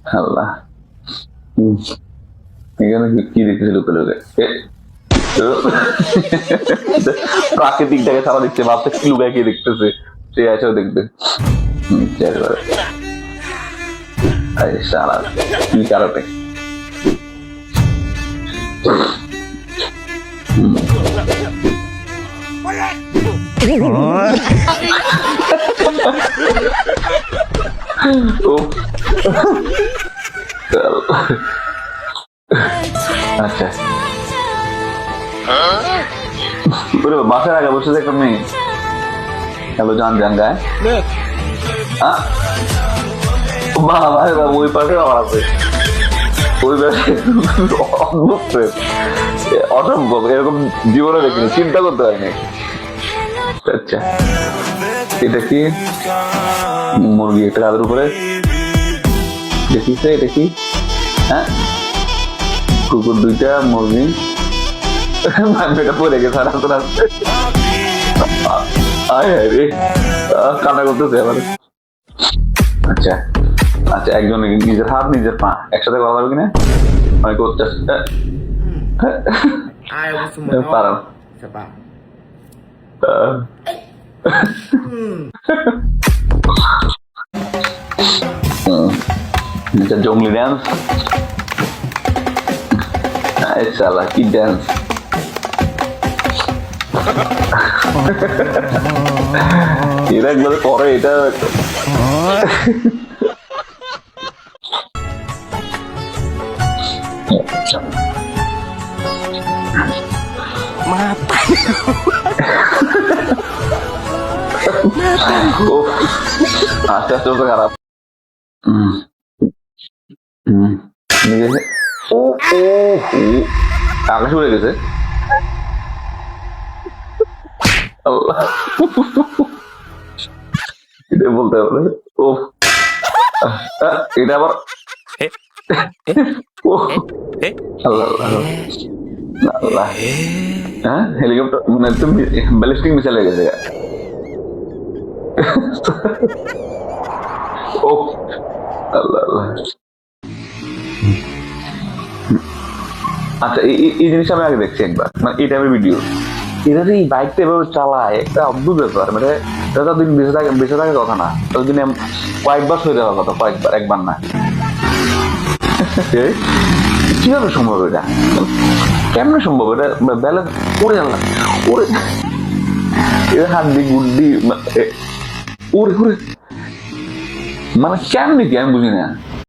আল্লাহ এখানে কি দেখতেছিল লোকে প্রাকৃতিকটাকে সারা দেখছে ভাবতে কি লুকায় কে দেখতেছে সে এসেও দেখবে সারা কি কারণে আচ্ছা বাসার আগে বসে একটা মেয়ে হ্যালো জান জান গায়ে ওই পাশে আমার আছে ওই পাশে অসম্ভব এরকম জীবনে দেখিনি চিন্তা করতে পারিনি আচ্ছা এটা কি মুরগি একটা কাদের উপরে দেখিস এটা কি হ্যাঁ কুকুর দুইটা মুরগি এটা পড়ে গেছে আর আসতে আসতে কান্না করতেছে আবার আচ্ছা আচ্ছা একজন নিজের হাত নিজের পা একসাথে করা যাবে কিনা অনেক করতে পারো জঙ্গলি ড্যান্স সালা কি ড্যান্স এরা একবার করে এটা আস্তে আস্তে তো খারাপ আকাশ উড়ে গেছে এটা বলতে হবে ও এটা আবার আল্লাহ হ্যাঁ হেলিকপ্টার মানে তুমি ব্যালিস্টিক মিসাইল হয়ে গেছে ও আল্লাহ আল্লাহ আচ্ছা এই জিনিসটা আমি আগে দেখছি একবার মানে এই টাইপের ভিডিও এটা যে এই বাইকটা এভাবে চালায় একটা অদ্ভুত ব্যাপার মানে এটা তো দিন বেঁচে থাকে কথা না ততদিনে কয়েকবার সরে যাওয়ার কথা কয়েকবার একবার না কিভাবে সম্ভব এটা কেমনে সম্ভব এটা ব্যালেন্স করে আল্লাহ ওরে এটা হাড্ডি গুড্ডি ওরে ওরে মানে কেমনি কি আমি বুঝি না